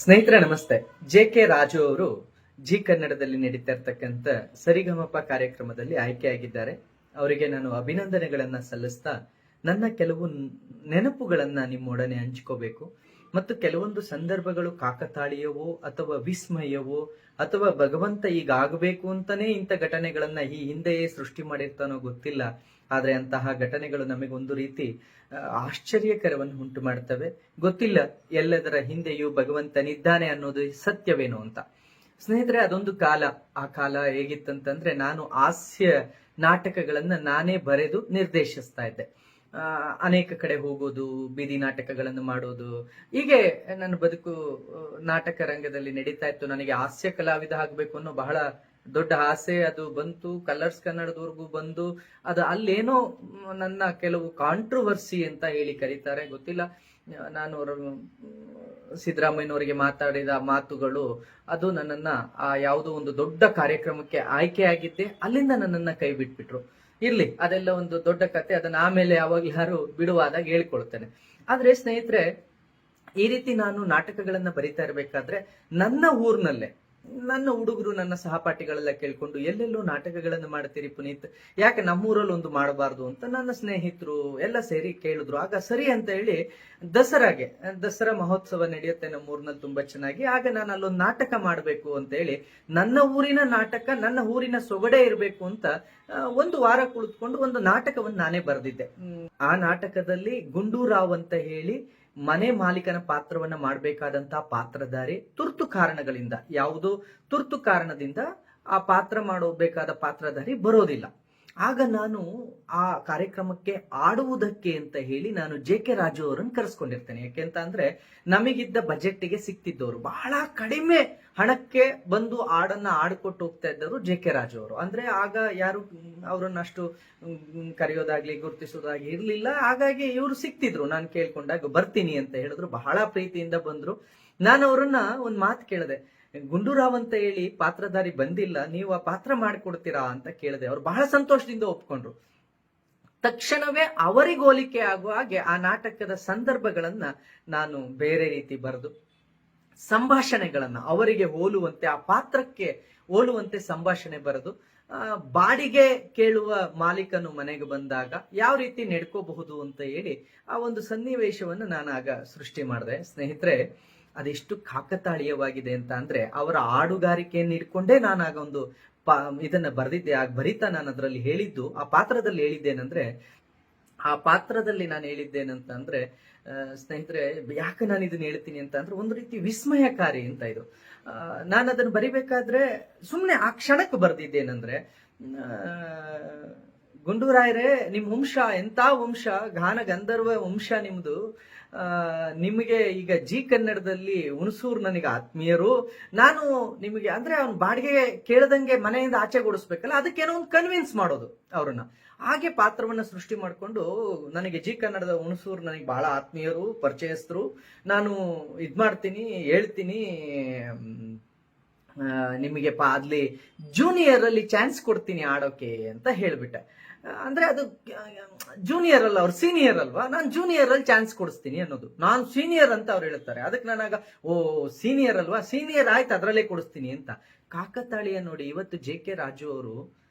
ಸ್ನೇಹಿತರೆ ನಮಸ್ತೆ. ಜೆ.ಕೆ. ರಾಜು ಅವರು ಜಿ ಕನ್ನಡದಲ್ಲಿ ನಡೀತಾ ಇರ್ತಕ್ಕಂಥ ಸರಿಗಮಪ ಕಾರ್ಯಕ್ರಮದಲ್ಲಿ ಆಯ್ಕೆಯಾಗಿದ್ದಾರೆ. ಅವರಿಗೆ ನಾನು ಅಭಿನಂದನೆಗಳನ್ನ ಸಲ್ಲಿಸ್ತಾ ನನ್ನ ಕೆಲವು ನೆನಪುಗಳನ್ನ ನಿಮ್ಮೊಡನೆ ಹಂಚ್ಕೋಬೇಕು ಮತ್ತು ಕೆಲವೊಂದು ಸಂದರ್ಭಗಳು ಕಾಕತಾಳೀಯವೋ ಅಥವಾ ವಿಸ್ಮಯವೋ ಅಥವಾ ಭಗವಂತ ಈಗ ಆಗಬೇಕು ಅಂತಾನೆ ಇಂಥ ಘಟನೆಗಳನ್ನ ಈ ಹಿಂದೆಯೇ ಸೃಷ್ಟಿ ಮಾಡಿರ್ತಾನೋ ಗೊತ್ತಿಲ್ಲ. ಆದ್ರೆ ಅಂತಹ ಘಟನೆಗಳು ನಮಗೊಂದು ರೀತಿ ಆಶ್ಚರ್ಯಕರವನ್ನು ಉಂಟು ಮಾಡ್ತವೆ. ಗೊತ್ತಿಲ್ಲ ಎಲ್ಲದರ ಹಿಂದೆಯೂ ಭಗವಂತನಿದ್ದಾನೆ ಅನ್ನೋದು ಸತ್ಯವೇನು ಅಂತ. ಸ್ನೇಹಿತರೆ, ಅದೊಂದು ಕಾಲ. ಆ ಕಾಲ ಹೇಗಿತ್ತಂತಂದ್ರೆ ನಾನು ಹಾಸ್ಯ ನಾಟಕಗಳನ್ನ ನಾನೇ ಬರೆದು ನಿರ್ದೇಶಿಸ್ತಾ ಇದ್ದೆ. ಅನೇಕ ಕಡೆ ಹೋಗೋದು, ಬೀದಿ ನಾಟಕಗಳನ್ನು ಮಾಡೋದು, ಹೀಗೆ ನನ್ನ ಬದುಕು ನಾಟಕ ರಂಗದಲ್ಲಿ ನಡೀತಾ ಇತ್ತು. ನನಗೆ ಹಾಸ್ಯ ಕಲಾವಿದ ಆಗ್ಬೇಕು ಅನ್ನೋ ಬಹಳ ದೊಡ್ಡ ಆಸೆ. ಅದು ಬಂತು, ಕಲರ್ಸ್ ಕನ್ನಡದವರೆಗೂ ಬಂದು ಅದು ಅಲ್ಲೇನೋ ನನ್ನ ಕೆಲವು ಕಾಂಟ್ರವರ್ಸಿ ಅಂತ ಹೇಳಿ ಕರೀತಾರೆ, ಗೊತ್ತಿಲ್ಲ. ನಾನು ಸಿದ್ದರಾಮಯ್ಯನವರಿಗೆ ಮಾತಾಡಿದ ಮಾತುಗಳು ಅದು ನನ್ನನ್ನ ಆ ಯಾವುದೋ ಒಂದು ದೊಡ್ಡ ಕಾರ್ಯಕ್ರಮಕ್ಕೆ ಆಯ್ಕೆಯಾಗಿದ್ದೆ, ಅಲ್ಲಿಂದ ನನ್ನನ್ನ ಕೈ ಬಿಟ್ಬಿಟ್ರು. ಇರ್ಲಿ, ಅದೆಲ್ಲ ಒಂದು ದೊಡ್ಡ ಕತೆ. ಅದನ್ನ ಆಮೇಲೆ ಯಾವಾಗ ಯಾರು ಬಿಡುವಾದಾಗ ಹೇಳ್ಕೊಳ್ತೇನೆ. ಆದ್ರೆ ಸ್ನೇಹಿತರೆ, ಈ ರೀತಿ ನಾನು ನಾಟಕಗಳನ್ನ ಬರಿತಾ ಇರ್ಬೇಕಾದ್ರೆ ನನ್ನ ಊರ್ನಲ್ಲೇ ನನ್ನ ಹುಡುಗರು, ನನ್ನ ಸಹಪಾಠಿಗಳೆಲ್ಲ ಕೇಳ್ಕೊಂಡು ಎಲ್ಲೆಲ್ಲೋ ನಾಟಕಗಳನ್ನು ಮಾಡ್ತೀರಿ ಪುನೀತ್, ಯಾಕೆ ನಮ್ಮೂರಲ್ಲಿ ಒಂದು ಮಾಡಬಾರ್ದು ಅಂತ ನನ್ನ ಸ್ನೇಹಿತರು ಎಲ್ಲ ಸೇರಿ ಕೇಳಿದ್ರು. ಆಗ ಸರಿ ಅಂತ ಹೇಳಿ ದಸರಾ ಮಹೋತ್ಸವ ನಡೆಯುತ್ತೆ ನಮ್ಮೂರಿನಲ್ಲಿ ತುಂಬಾ ಚೆನ್ನಾಗಿ. ಆಗ ನಾನು ಅಲ್ಲೊಂದು ನಾಟಕ ಮಾಡಬೇಕು ಅಂತ ಹೇಳಿ, ನನ್ನ ಊರಿನ ನಾಟಕ, ನನ್ನ ಊರಿನ ಸೊಗಡೆ ಇರಬೇಕು ಅಂತ ಒಂದು ವಾರ ಕುಳಿತುಕೊಂಡು ಒಂದು ನಾಟಕವನ್ನು ನಾನೇ ಬರೆದಿದ್ದೆ. ಆ ನಾಟಕದಲ್ಲಿ ಗುಂಡೂರಾವ್ ಅಂತ ಹೇಳಿ ಮನೆ ಮಾಲೀಕನ ಪಾತ್ರವನ್ನ ಮಾಡಬೇಕಾದಂತಹ ಪಾತ್ರಧಾರಿ ತುರ್ತು ಕಾರಣಗಳಿಂದ, ಯಾವುದೋ ತುರ್ತು ಕಾರಣದಿಂದ ಆ ಪಾತ್ರ ಮಾಡಬೇಕಾದ ಪಾತ್ರಧಾರಿ ಬರೋದಿಲ್ಲ. ಆಗ ನಾನು ಆ ಕಾರ್ಯಕ್ರಮಕ್ಕೆ ಆಡುವುದಕ್ಕೆ ಅಂತ ಹೇಳಿ ನಾನು ಜೆ.ಕೆ. ರಾಜು ಅವರನ್ನು ಕರೆಸ್ಕೊಂಡಿರ್ತೇನೆ. ಯಾಕೆಂತ ಅಂದ್ರೆ ನಮಗಿದ್ದ ಬಜೆಟ್ಗೆ ಸಿಕ್ತಿದ್ದವರು, ಬಹಳ ಕಡಿಮೆ ಹಣಕ್ಕೆ ಬಂದು ಆಡನ್ನ ಆಡ್ಕೊಟ್ಟು ಹೋಗ್ತಾ ಇದ್ದವರು ಜೆ.ಕೆ. ರಾಜು ಅವರು. ಅಂದ್ರೆ ಆಗ ಯಾರು ಅವರನ್ನ ಅಷ್ಟು ಕರೆಯೋದಾಗ್ಲಿ ಗುರುತಿಸೋದಾಗ್ಲಿ ಇರ್ಲಿಲ್ಲ. ಹಾಗಾಗಿ ಇವರು ಸಿಕ್ತಿದ್ರು. ನಾನು ಕೇಳ್ಕೊಂಡಾಗ ಬರ್ತೀನಿ ಅಂತ ಹೇಳಿದ್ರು, ಬಹಳ ಪ್ರೀತಿಯಿಂದ ಬಂದ್ರು. ನಾನು ಅವರನ್ನ ಒಂದ್ ಮಾತು ಕೇಳಿದೆ, ಗುಂಡೂರಾವ್ ಅಂತ ಹೇಳಿ ಪಾತ್ರಧಾರಿ ಬಂದಿಲ್ಲ, ನೀವು ಆ ಪಾತ್ರ ಮಾಡಿಕೊಡ್ತೀರಾ ಅಂತ ಕೇಳಿದೆ. ಅವ್ರು ಬಹಳ ಸಂತೋಷದಿಂದ ಒಪ್ಕೊಂಡ್ರು. ತಕ್ಷಣವೇ ಅವರಿಗೆ ಹೋಲಿಕೆ ಆಗುವ ಹಾಗೆ ಆ ನಾಟಕದ ಸಂದರ್ಭಗಳನ್ನ ನಾನು ಬೇರೆ ರೀತಿ ಬರೆದು, ಸಂಭಾಷಣೆಗಳನ್ನ ಅವರಿಗೆ ಹೋಲುವಂತೆ, ಆ ಪಾತ್ರಕ್ಕೆ ಹೋಲುವಂತೆ ಸಂಭಾಷಣೆ ಬರೆದು, ಬಾಡಿಗೆ ಕೇಳುವ ಮಾಲೀಕನು ಮನೆಗೆ ಬಂದಾಗ ಯಾವ ರೀತಿ ನಡ್ಕೋಬಹುದು ಅಂತ ಹೇಳಿ ಆ ಒಂದು ಸನ್ನಿವೇಶವನ್ನು ನಾನು ಆಗ ಸೃಷ್ಟಿ ಮಾಡಿದೆ. ಸ್ನೇಹಿತರೆ, ಅದೆಷ್ಟು ಕಾಕತಾಳೀಯವಾಗಿದೆ ಅಂತ ಅಂದ್ರೆ, ಅವರ ಹಾಡುಗಾರಿಕೆಯನ್ನು ಇಟ್ಕೊಂಡೇ ನಾನು ಆಗ ಒಂದು ಇದನ್ನ ಬರೆದಿದ್ದೆ. ಆಗ ಬರಿತಾ ನಾನು ಅದರಲ್ಲಿ ಹೇಳಿದ್ದು, ಆ ಪಾತ್ರದಲ್ಲಿ ಹೇಳಿದ್ದೇನೆಂದ್ರೆ, ಆ ಪಾತ್ರದಲ್ಲಿ ನಾನು ಹೇಳಿದ್ದೇನಂತ ಅಂದ್ರೆ ಸ್ನೇಹಿತರೆ, ಯಾಕೆ ನಾನು ಇದನ್ನ ಹೇಳ್ತೀನಿ ಅಂತ ಅಂದ್ರೆ, ಒಂದು ರೀತಿ ವಿಸ್ಮಯಕಾರಿ ಅಂತ ಇದು. ನಾನು ಅದನ್ನು ಬರಿಬೇಕಾದ್ರೆ ಸುಮ್ಮನೆ ಆ ಕ್ಷಣಕ್ಕೆ ಬರ್ದಿದ್ದೇನೆಂದ್ರೆ, ಗುಂಡೂರಾಯರೇ, ನಿಮ್ ವಂಶ ಎಂತ ವಂಶ, ಗಾನ ಗಂಧರ್ವ ವಂಶ ನಿಮ್ದು. ನಿಮಗೆ ಈಗ ಜಿ ಕನ್ನಡದಲ್ಲಿ ಹುಣಸೂರು ನನಗೆ ಆತ್ಮೀಯರು. ನಾನು ನಿಮಗೆ ಅಂದ್ರೆ ಅವ್ನ ಬಾಡಿಗೆ ಕೇಳದಂಗೆ ಮನೆಯಿಂದ ಆಚೆ ಓಡಿಸ್ಬೇಕಲ್ಲ, ಅದಕ್ಕೇನೋ ಒಂದು ಕನ್ವಿನ್ಸ್ ಮಾಡೋದು ಅವ್ರನ್ನ. ಹಾಗೆ ಪಾತ್ರವನ್ನ ಸೃಷ್ಟಿ ಮಾಡಿಕೊಂಡು, ನನಗೆ ಜಿ ಕನ್ನಡದ ಹುಣಸೂರು ನನಗೆ ಬಹಳ ಆತ್ಮೀಯರು, ಪರಿಚಯಸ್ಥರು, ನಾನು ಇದ್ ಮಾಡ್ತೀನಿ, ಹೇಳ್ತೀನಿ, ನಿಮಗೆ ಅಲ್ಲಿ ಜೂನಿಯರ್ ಅಲ್ಲಿ ಚಾನ್ಸ್ ಕೊಡ್ತೀನಿ ಆಡೋಕೆ ಅಂತ ಹೇಳ್ಬಿಟ್ಟೆ. ಅಂದ್ರೆ ಅದು ಜೂನಿಯರ್ ಅಲ್ಲ, ಅವ್ರು ಸೀನಿಯರ್ ಅಲ್ವಾ, ನಾನು ಜೂನಿಯರ್ ಅಲ್ಲಿ ಚಾನ್ಸ್ ಕೊಡಿಸ್ತೀನಿ ಅನ್ನೋದು. ನಾನು ಸೀನಿಯರ್ ಅಂತ ಅವ್ರು ಹೇಳ್ತಾರೆ. ಅದಕ್ಕೆ ನಾನಾಗ ಓ ಸೀನಿಯರ್ ಅಲ್ವಾ, ಸೀನಿಯರ್ ಆಯ್ತು, ಅದರಲ್ಲೇ ಕೊಡಿಸ್ತೀನಿ ಅಂತ. ಕಾಕತಾಳೀಯ ನೋಡಿ, ಇವತ್ತು ಜೆ.ಕೆ. ರಾಜು ಅವರು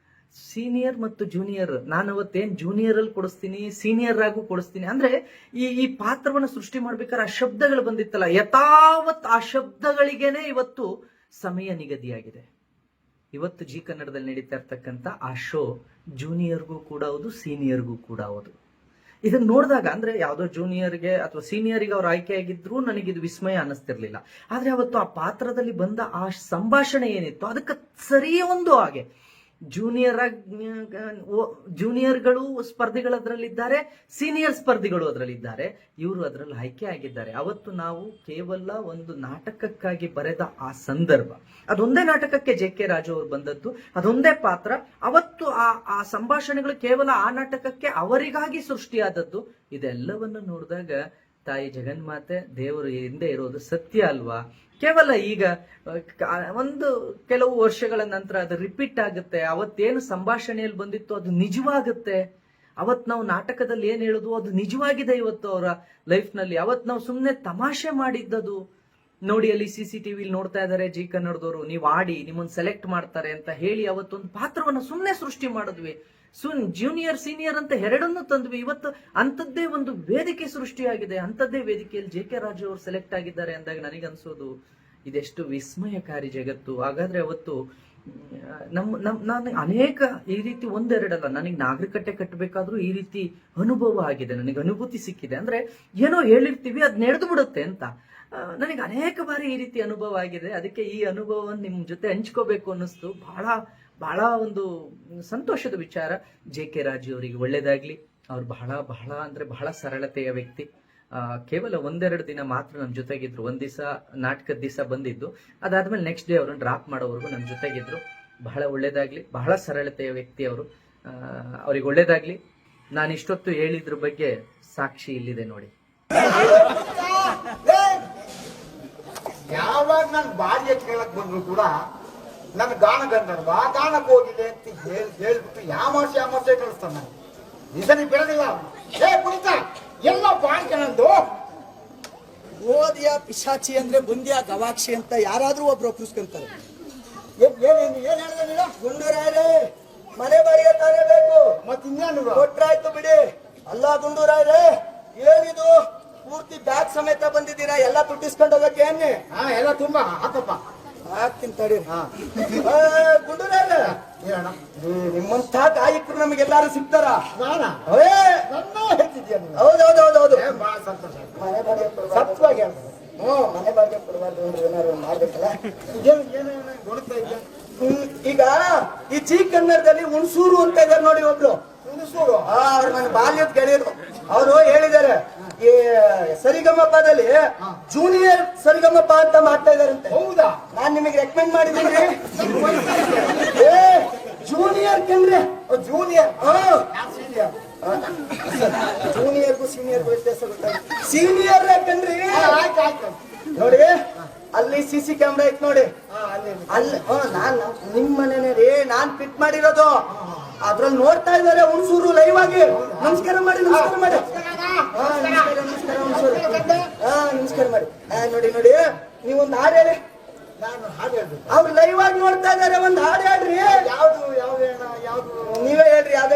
ಸೀನಿಯರ್ ಮತ್ತು ಜೂನಿಯರ್, ನಾನು ಅವತ್ತೇನ್ ಜೂನಿಯರ್ ಅಲ್ಲಿ ಕೊಡಿಸ್ತೀನಿ, ಸೀನಿಯರ್ ಆಗು ಕೊಡಿಸ್ತೀನಿ ಅಂದ್ರೆ, ಈ ಪಾತ್ರವನ್ನು ಸೃಷ್ಟಿ ಮಾಡ್ಬೇಕಾದ್ರೆ ಆ ಶಬ್ದಗಳು ಬಂದಿತ್ತಲ್ಲ, ಯಥಾವತ್ ಆ ಶಬ್ದಗಳಿಗೇನೆ ಇವತ್ತು ಸಮಯ ನಿಗದಿಯಾಗಿದೆ. ಇವತ್ತು ಜಿ ಕನ್ನಡದಲ್ಲಿ ನಡೀತಾ ಇರ್ತಕ್ಕಂಥ ಆ ಶೋ ಜೂನಿಯರ್ಗೂ ಕೂಡ ಹೌದು, ಸೀನಿಯರ್ಗೂ ಕೂಡ ಹೌದು. ಇದನ್ನ ನೋಡಿದಾಗ ಅಂದ್ರೆ, ಯಾವುದೋ ಜೂನಿಯರ್ಗೆ ಅಥವಾ ಸೀನಿಯರ್ಗೆ ಅವ್ರು ಆಯ್ಕೆಯಾಗಿದ್ರು ನನಗಿದು ವಿಸ್ಮಯ ಅನ್ನಿಸ್ತಿರ್ಲಿಲ್ಲ. ಆದ್ರೆ ಅವತ್ತು ಆ ಪಾತ್ರದಲ್ಲಿ ಬಂದ ಆ ಸಂಭಾಷಣೆ ಏನಿತ್ತು, ಅದಕ್ಕೆ ಸರಿ ಒಂದು ಹಾಗೆ ಜೂನಿಯರ್ಗಳು ಸ್ಪರ್ಧಿಗಳದ್ರಲ್ಲಿದ್ದಾರೆ, ಸೀನಿಯರ್ ಸ್ಪರ್ಧಿಗಳು ಅದರಲ್ಲಿದ್ದಾರೆ, ಇವರು ಅದರಲ್ಲಿ ಆಯ್ಕೆ ಆಗಿದ್ದಾರೆ. ಅವತ್ತು ನಾವು ಕೇವಲ ಒಂದು ನಾಟಕಕ್ಕಾಗಿ ಬರೆದ ಆ ಸಂದರ್ಭ, ಅದೊಂದೇ ನಾಟಕಕ್ಕೆ ಜೆ.ಕೆ. ರಾಜು ಅವರು ಬಂದದ್ದು, ಅದೊಂದೇ ಪಾತ್ರ. ಅವತ್ತು ಆ ಸಂಭಾಷಣೆಗಳು ಕೇವಲ ಆ ನಾಟಕಕ್ಕೆ ಅವರಿಗಾಗಿ ಸೃಷ್ಟಿಯಾದದ್ದು. ಇದೆಲ್ಲವನ್ನು ನೋಡಿದಾಗ ತಾಯಿ ಜಗನ್ಮಾತೆ ದೇವರು ಹಿಂದೆ ಇರೋದು ಸತ್ಯ ಅಲ್ವಾ. ಕೇವಲ ಈಗ ಒಂದು ಕೆಲವು ವರ್ಷಗಳ ನಂತರ ಅದು ರಿಪೀಟ್ ಆಗುತ್ತೆ. ಅವತ್ತೇನು ಸಂಭಾಷಣೆಯಲ್ಲಿ ಬಂದಿತ್ತು ಅದು ನಿಜವಾಗುತ್ತೆ. ಅವತ್ ನಾವು ನಾಟಕದಲ್ಲಿ ಏನ್ ಹೇಳುದು ಅದು ನಿಜವಾಗಿದೆ ಇವತ್ತು ಅವರ ಲೈಫ್ ನಲ್ಲಿ. ಅವತ್ ನಾವು ಸುಮ್ಮನೆ ತಮಾಷೆ ಮಾಡಿದ್ದದು ನೋಡಿ ಅಲ್ಲಿ CCTV ನೋಡ್ತಾ ಇದಾರೆ ಜಿ ಕನ್ನಡದವರು, ನೀವು ಆಡಿ ನಿಮ್ಮನ್ನ ಸೆಲೆಕ್ಟ್ ಮಾಡ್ತಾರೆ ಅಂತ ಹೇಳಿ ಅವತ್ತೊಂದು ಪಾತ್ರವನ್ನ ಸುಮ್ಮನೆ ಸೃಷ್ಟಿ ಮಾಡಿದ್ವಿ. ಜೂನಿಯರ್ ಸೀನಿಯರ್ ಅಂತ ಎರಡನ್ನೂ ತಂದ್ವಿ. ಇವತ್ತು ಅಂತದ್ದೇ ಒಂದು ವೇದಿಕೆ ಸೃಷ್ಟಿಯಾಗಿದೆ. ಅಂತದ್ದೇ ವೇದಿಕೆಯಲ್ಲಿ JK ರಾಜು ಅವರು ಸೆಲೆಕ್ಟ್ ಆಗಿದ್ದಾರೆ ಅಂದಾಗ ನನಗನ್ಸೋದು ಇದೆಷ್ಟು ವಿಸ್ಮಯಕಾರಿ ಜಗತ್ತು. ಹಾಗಾದ್ರೆ ಅವತ್ತು ನಾನು ಅನೇಕ ಈ ರೀತಿ ಒಂದೆರಡಲ್ಲ, ನನಗೆ ನಾಗರಿಕತೆ ಕಟ್ಟಬೇಕಾದ್ರೂ ಈ ರೀತಿ ಅನುಭವ ಆಗಿದೆ, ನನಗೆ ಅನುಭೂತಿ ಸಿಕ್ಕಿದೆ. ಅಂದ್ರೆ ಏನೋ ಹೇಳಿರ್ತೀವಿ ಅದ್ ನಡೆದು ಬಿಡುತ್ತೆ ಅಂತ. ನನಗೆ ಅನೇಕ ಬಾರಿ ಈ ರೀತಿ ಅನುಭವ ಆಗಿದೆ. ಅದಕ್ಕೆ ಈ ಅನುಭವವನ್ನು ನಿಮ್ ಜೊತೆ ಹಂಚ್ಕೋಬೇಕು ಅನ್ನಿಸ್ತು. ಬಹಳ ಒಂದು ಸಂತೋಷದ ವಿಚಾರ. JK ರಾಜು ಅವರಿಗೆ ಒಳ್ಳೇದಾಗ್ಲಿ. ಅವ್ರು ಬಹಳ ಅಂದ್ರೆ ಬಹಳ ಸರಳತೆಯ ವ್ಯಕ್ತಿ. ಕೇವಲ ಒಂದೆರಡು ದಿನ ಮಾತ್ರ ನಮ್ಮ ಜೊತೆಗಿದ್ರು. ಒಂದ್ ದಿವಸ ನಾಟಕದ ದಿವಸ ಬಂದಿದ್ದು, ಅದಾದ್ಮೇಲೆ ನೆಕ್ಸ್ಟ್ ಡೇ ಅವ್ರನ್ನ ಡ್ರಾಪ್ ಮಾಡೋವರೆಗೂ ನಮ್ಮ ಜೊತೆಗಿದ್ರು. ಬಹಳ ಒಳ್ಳೇದಾಗ್ಲಿ. ಬಹಳ ಸರಳತೆಯ ವ್ಯಕ್ತಿ ಅವರು. ಅವ್ರಿಗೆ ಒಳ್ಳೇದಾಗ್ಲಿ. ನಾನು ಇಷ್ಟೊತ್ತು ಹೇಳಿದ್ರ ಬಗ್ಗೆ ಸಾಕ್ಷಿ ಇಲ್ಲಿದೆ ನೋಡಿ. ಯಾವಾಗ ನಾನು ಬಾಡಿಗೆ ಕೇಳಕ್ ಬಂದ್ರು ಕೂಡ ನನ್ನ ಗಾನ ಗಂಧರ್ವ ಗಾನಕ್ಕೆ ಹೋಗಿದೆ ಅಂತ ಹೇಳ್ಬಿಟ್ಟು ಯಾಮಾರ್ಸೆ ಕಳಿಸ್ತಾನ. ನಾನು ಈ ಸರಿ ಬಿಡೋದಿಲ್ಲ. ಕುಣಿತ ಎಲ್ಲ ಬಾಳ್ಕೆನಂದು ಓದಿಯ ಪಿಶಾಚಿ ಅಂದ್ರೆ ಬುಂದಿಯ ಗವಾಕ್ಷಿ ಅಂತ ಯಾರಾದ್ರೂ ಒಬ್ರು ಒಪ್ಪಿಸ್ಕೊಂತಾರೆ. ಏನ್ ಹೇಳಿದೆ ನೀನು? ಗುಂಡೂರಾಯ್ರೆ ಮನೆ ಬಾಡಿಗೆ ತಾನೇ ಬೇಕು, ಮತ್ತಿನ್ನೇನು ಕೊಟ್ರಾಯ್ತು ಬಿಡಿ. ಅಲ್ಲ ಗುಂಡೂರಾಯ್ರೆ, ಏನಿದು ಪೂರ್ತಿ ಬ್ಯಾಗ್ ಸಮೇತ ಬಂದಿದ್ದೀರಾ? ಎಲ್ಲ ದುಡ್ಡಿಸ್ಕೊಂಡು ಹೋಗಕ್ಕೆ ಏನೇ? ಎಲ್ಲ ತುಂಬಾ ಹಾಕಪ್ಪ. ಹಾಕ್ತೀನಿ ತಡಿ. ಗುಂಡೂರಾಯ್ರೆ, ನಿಮ್ಮಂತ ಗಾಯಕರು ನಮಗೆಲ್ಲಾರು ಸಿಗ್ತಾರ? ಹೌದೌದೌದೌದು. ಬಹಳ ಸಂತೋಷ. ಮನೆ ಬಾಡಿಗೆ ಕೊಡ್ಬಾರ್ದು. ಸತ್ವಾಗಿ ಮನೆ ಬಾಡಿಗೆ ಕೊಡಬಾರ್ದು ಅಂದ್ರೆ ಏನಾದ್ರು ಮಾಡ್ಬೇಕಲ್ಲ. ಗೊಡ್ತಾ ಇದ್ದೆ. ಈಗ ಈ ಜಿ ಕನ್ನಡದಲ್ಲಿ ಹುಣಸೂರು ಅಂತ ಇದಾರೆ ನೋಡಿ ಒಬ್ಳು. ಹುಣಸೂರು? ಅವ್ರು ನನ್ನ ಬಾಲ್ಯದ ಗೆಳೆಯರು. ಅವರು ಹೇಳಿದ್ದಾರೆ ಈ ಸರಿಗಮಪದಲ್ಲಿ ಜೂನಿಯರ್ ಸರಿಗಮಪ ಅಂತ ಮಾಡ್ತಾ ಇದಾರಂತೆ. ಹೌದಾ? ನಾನ್ ನಿಮಗೆ ರೆಕಮೆಂಡ್ ಮಾಡಿದ್ದೀನಿ. ಜೂನಿಯರ್ ಕಂಡ್ರೆ ಜೂನಿಯರ್ ಸೀನಿಯರ್. ಜೂನಿಯರ್ಗೂ ಸೀನಿಯರ್ಗೂ ವ್ಯತ್ಯಾಸ ಗೊತ್ತಾಗ. ಸೀನಿಯರ್ ಯಾಕಂದ್ರಿ ಆಯ್ತು. ನೋಡಿ ಅಲ್ಲಿ CC ಕ್ಯಾಮ್ರಾ ಐತ್ ನೋಡಿ. ಅಲ್ಲಿ ನಾನ್ ನಿಮ್ ಮನೇನೆ ರೀ, ನಾನ್ ಫಿಟ್ ಮಾಡಿರೋದು. ಅದ್ರಲ್ಲಿ ನೋಡ್ತಾ ಇದಾರೆ ಹುಣಸೂರು ಲೈವ್ ಆಗಿ. ನಮಸ್ಕಾರ ಮಾಡಿ. ನಮಸ್ಕಾರ ಮಾಡಿ. ನೋಡಿ ನೀವೊಂದು ಹಾಡು ಹೇಳಿ. ನಾನು ಹಾಡು ಹೇಳ್ಬೇಕು. ಅವ್ರು ಲೈವ್ ಆಗಿ ನೋಡ್ತಾ ಇದಾರೆ, ಒಂದ್ ಹಾಡು ಹೇಳ್ರಿ. ಯಾವ್ದು ನೀವೇ ಹೇಳ್ರಿ. ಯಾವ್ದು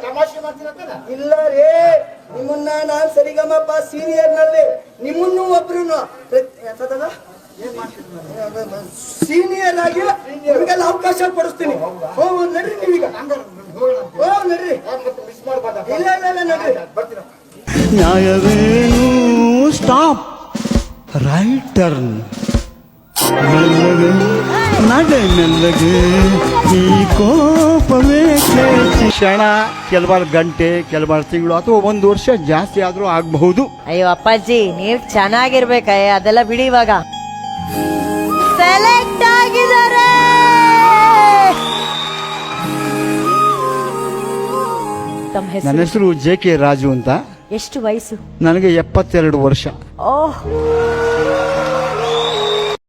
ತಮಾಷೆ ಮಾಡ್ತೀರ? ಇಲ್ಲ ರೀ, ನಿಮ್ಮನ್ನ ನಾನ್ ಸರಿಗಮಪ ಸೀನಿಯರ್ ನಲ್ಲಿ ನಿಮ್ಮನ್ನು ಒಬ್ರು ಸೀನಿಯರ್ ಆಗಿ ನಿಮ್ಗೆಲ್ಲ ಅವಕಾಶ ಕೊಡಿಸ್ತೀನಿ. ನಡ್ರಿ ನೀವೀಗ. ನಡ್ರಿ. ಮಿಸ್ ಮಾಡಬಾರ್ದ? ಇಲ್ಲ ನಡ್ರಿ. ಬರ್ತೀರ? ನ್ಯಾಯವೇನು ಸ್ಟಾಪ್ ರೈಟ್ ಟರ್ನ್ ಮೆಲ್ಲಗೆ ನಡೆ ಮೆಲ್ಲಗೆ ಈ ಕೋಪವೇ ಕ್ಷಣ, ಕೆಲವಾರು ಗಂಟೆ, ಕೆಲವಾರು ತಿಂಗಳು ಅಥವಾ ಒಂದು ವರ್ಷ ಜಾಸ್ತಿ ಆದ್ರೂ ಆಗಬಹುದು. ಅಯ್ಯೋ ಅಪ್ಪಾಜಿ, ನೀವ್ ಚೆನ್ನಾಗಿರ್ಬೇಕಯ್ಯ, ಅದೆಲ್ಲ ಬಿಡಿ. ಇವಾಗ ಸೆಲೆಕ್ಟ್ ಆಗಿದ್ದಾರೆ. ತಮ್ಮ ನನ್ನ ಹೆಸರು JK ರಾಜು ಅಂತ. ಎಷ್ಟು ವಯಸ್ಸು? ನನಗೆ 72 ವರ್ಷ. ಓಹ್,